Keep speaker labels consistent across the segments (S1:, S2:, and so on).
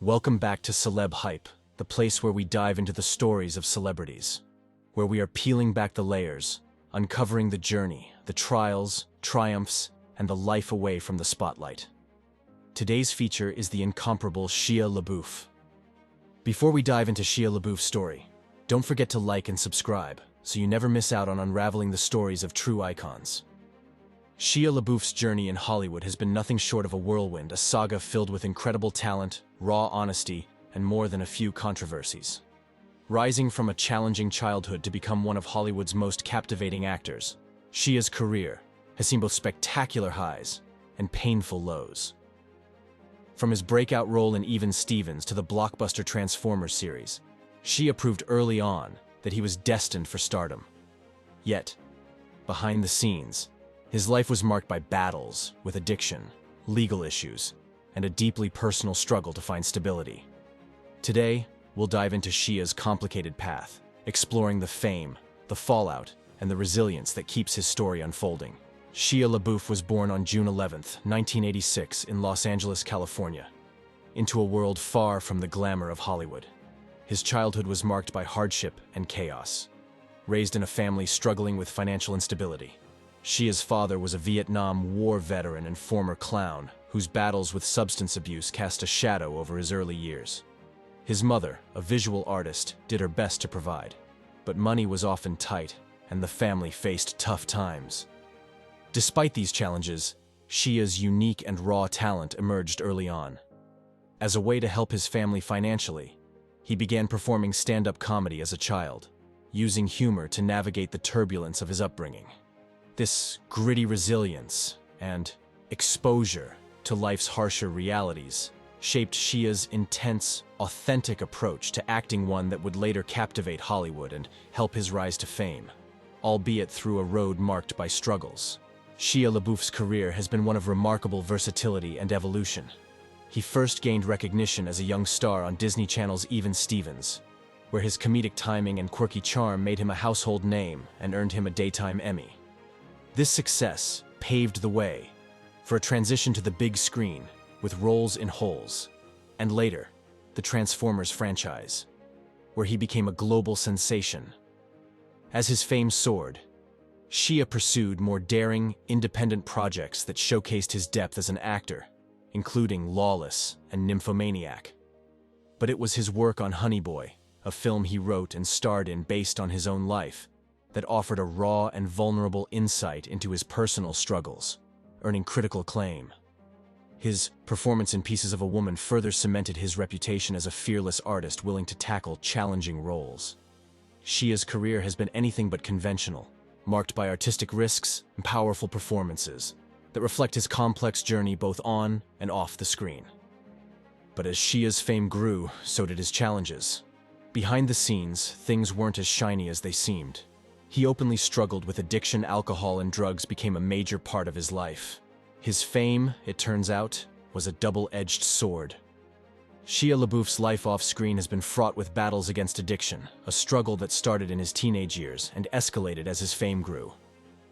S1: Welcome back to Celeb Hype, the place where we dive into the stories of celebrities, where we are peeling back the layers, uncovering the journey, the trials, triumphs, and the life away from the spotlight. Today's feature is the incomparable Shia LaBeouf. Before we dive into Shia LaBeouf's story, don't forget to like and subscribe so you never miss out on unraveling the stories of true icons. Shia LaBeouf's journey in Hollywood has been nothing short of a whirlwind, a saga filled with incredible talent, raw honesty, and more than a few controversies. Rising from a challenging childhood to become one of Hollywood's most captivating actors, Shia's career has seen both spectacular highs and painful lows. From his breakout role in Even Stevens to the blockbuster Transformers series, Shia proved early on that he was destined for stardom. Yet, behind the scenes, his life was marked by battles with addiction, legal issues, and a deeply personal struggle to find stability. Today, we'll dive into Shia's complicated path, exploring the fame, the fallout, and the resilience that keeps his story unfolding. Shia LaBeouf was born on June 11, 1986, in Los Angeles, California, into a world far from the glamour of Hollywood. His childhood was marked by hardship and chaos. Raised in a family struggling with financial instability, Shia's father was a Vietnam War veteran and former clown whose battles with substance abuse cast a shadow over his early years. His mother, a visual artist, did her best to provide, but money was often tight and the family faced tough times. Despite these challenges, Shia's unique and raw talent emerged early on. As a way to help his family financially, he began performing stand-up comedy as a child, using humor to navigate the turbulence of his upbringing. This gritty resilience and exposure to life's harsher realities shaped Shia's intense, authentic approach to acting, one that would later captivate Hollywood and help his rise to fame, albeit through a road marked by struggles. Shia LaBeouf's career has been one of remarkable versatility and evolution. He first gained recognition as a young star on Disney Channel's Even Stevens, where his comedic timing and quirky charm made him a household name and earned him a Daytime Emmy. This success paved the way for a transition to the big screen with roles in Holes, and later, the Transformers franchise, where he became a global sensation. As his fame soared, Shia pursued more daring, independent projects that showcased his depth as an actor, including Lawless and Nymphomaniac. But it was his work on Honey Boy, a film he wrote and starred in based on his own life, that offered a raw and vulnerable insight into his personal struggles, earning critical acclaim. His performance in Pieces of a Woman further cemented his reputation as a fearless artist willing to tackle challenging roles. Shia's career has been anything but conventional, marked by artistic risks and powerful performances that reflect his complex journey both on and off the screen. But as Shia's fame grew, so did his challenges. Behind the scenes, things weren't as shiny as they seemed. He openly struggled with addiction, alcohol, and drugs became a major part of his life. His fame, it turns out, was a double-edged sword. Shia LaBeouf's life off-screen has been fraught with battles against addiction, a struggle that started in his teenage years and escalated as his fame grew.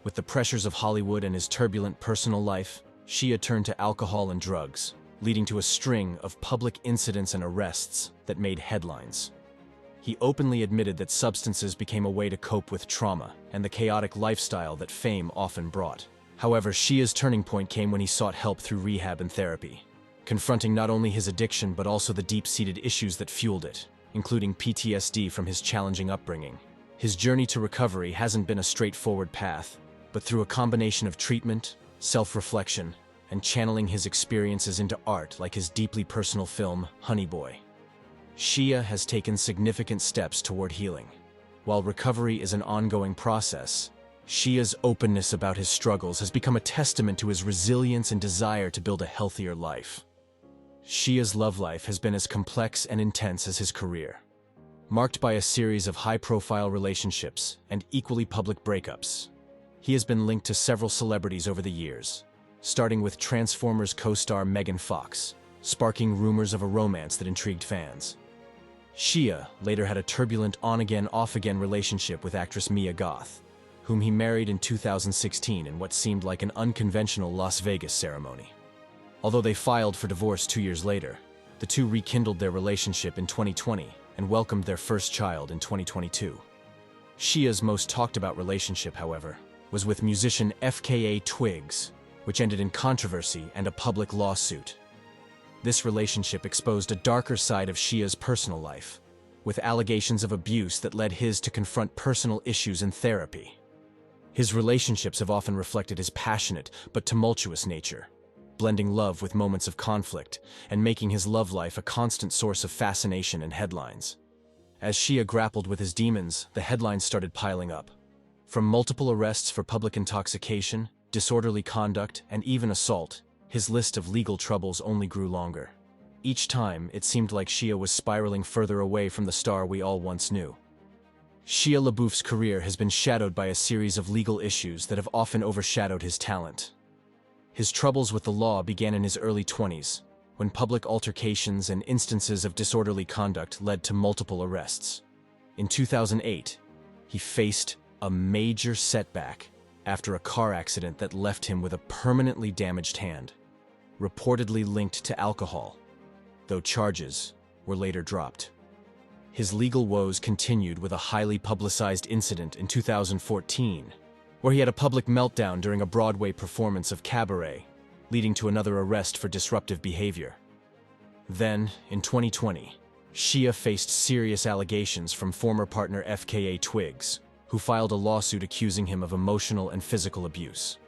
S1: With the pressures of Hollywood and his turbulent personal life, Shia turned to alcohol and drugs, leading to a string of public incidents and arrests that made headlines. He openly admitted that substances became a way to cope with trauma and the chaotic lifestyle that fame often brought. However, Shia's turning point came when he sought help through rehab and therapy, confronting not only his addiction but also the deep-seated issues that fueled it, including PTSD from his challenging upbringing. His journey to recovery hasn't been a straightforward path, but through a combination of treatment, self-reflection, and channeling his experiences into art like his deeply personal film, Honey Boy, Shia has taken significant steps toward healing. While recovery is an ongoing process, Shia's openness about his struggles has become a testament to his resilience and desire to build a healthier life. Shia's love life has been as complex and intense as his career, marked by a series of high-profile relationships and equally public breakups. He has been linked to several celebrities over the years, starting with Transformers co-star Megan Fox, sparking rumors of a romance that intrigued fans. Shia later had a turbulent on-again, off-again relationship with actress Mia Goth, whom he married in 2016 in what seemed like an unconventional Las Vegas ceremony. Although they filed for divorce 2 years later, The two rekindled their relationship in 2020 and welcomed their first child in 2022. Shia's most talked about relationship, however, was with musician FKA Twigs, which ended in controversy and a public lawsuit. This relationship exposed a darker side of Shia's personal life, with allegations of abuse that led his to confront personal issues in therapy. His relationships have often reflected his passionate but tumultuous nature, blending love with moments of conflict and making his love life a constant source of fascination and headlines. As Shia grappled with his demons, the headlines started piling up. From multiple arrests for public intoxication, disorderly conduct, and even assault, his list of legal troubles only grew longer. Each time, it seemed like Shia was spiraling further away from the star we all once knew. Shia LaBeouf's career has been shadowed by a series of legal issues that have often overshadowed his talent. His troubles with the law began in his early 20s, when public altercations and instances of disorderly conduct led to multiple arrests. In 2008, he faced a major setback after a car accident that left him with a permanently damaged hand, reportedly linked to alcohol, though charges were later dropped. His legal woes continued with a highly publicized incident in 2014, where he had a public meltdown during a Broadway performance of Cabaret, leading to another arrest for disruptive behavior. Then, in 2020, Shia faced serious allegations from former partner FKA Twigs, who filed a lawsuit accusing him of emotional and physical abuse.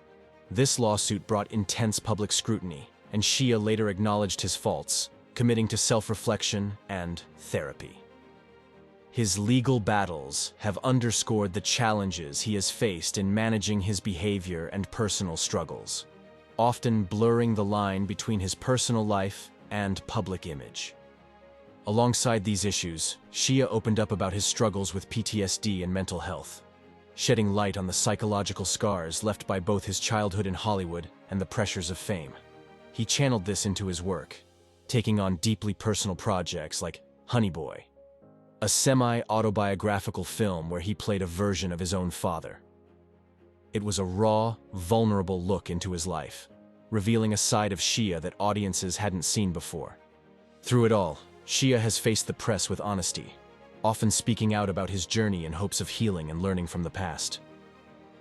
S1: This lawsuit brought intense public scrutiny, and Shia later acknowledged his faults, committing to self-reflection and therapy. His legal battles have underscored the challenges he has faced in managing his behavior and personal struggles, often blurring the line between his personal life and public image. Alongside these issues, Shia opened up about his struggles with PTSD and mental health, shedding light on the psychological scars left by both his childhood in Hollywood and the pressures of fame. He channeled this into his work, taking on deeply personal projects like Honey Boy, a semi-autobiographical film where he played a version of his own father. It was a raw, vulnerable look into his life, revealing a side of Shia that audiences hadn't seen before. Through it all, Shia has faced the press with honesty, often speaking out about his journey in hopes of healing and learning from the past.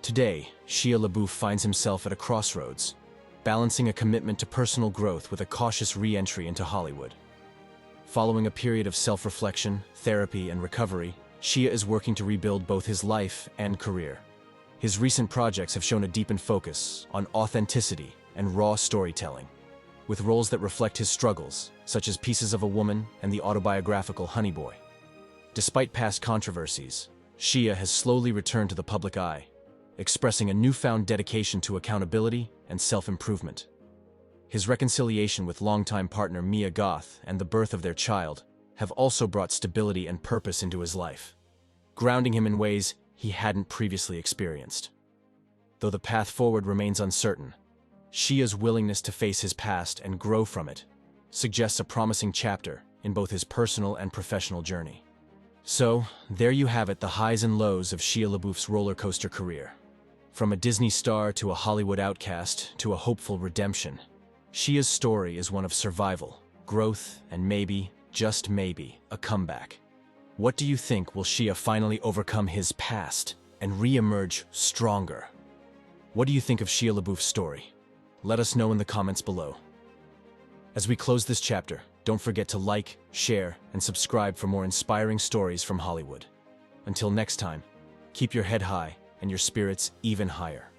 S1: Today, Shia LaBeouf finds himself at a crossroads, balancing a commitment to personal growth with a cautious re-entry into Hollywood. Following a period of self-reflection, therapy, and recovery, Shia is working to rebuild both his life and career. His recent projects have shown a deepened focus on authenticity and raw storytelling, with roles that reflect his struggles, such as Pieces of a Woman and the autobiographical Honey Boy. Despite past controversies, Shia has slowly returned to the public eye, expressing a newfound dedication to accountability and self-improvement. His reconciliation with longtime partner Mia Goth and the birth of their child have also brought stability and purpose into his life, grounding him in ways he hadn't previously experienced. Though the path forward remains uncertain, Shia's willingness to face his past and grow from it suggests a promising chapter in both his personal and professional journey. So, there you have it, the highs and lows of Shia LaBeouf's roller coaster career. From a Disney star to a Hollywood outcast to a hopeful redemption, Shia's story is one of survival, growth, and maybe, just maybe, a comeback. What do you think? Will Shia finally overcome his past and re-emerge stronger? What do you think of Shia LaBeouf's story? Let us know in the comments below. As we close this chapter, don't forget to like, share, and subscribe for more inspiring stories from Hollywood. Until next time, keep your head high and your spirits even higher.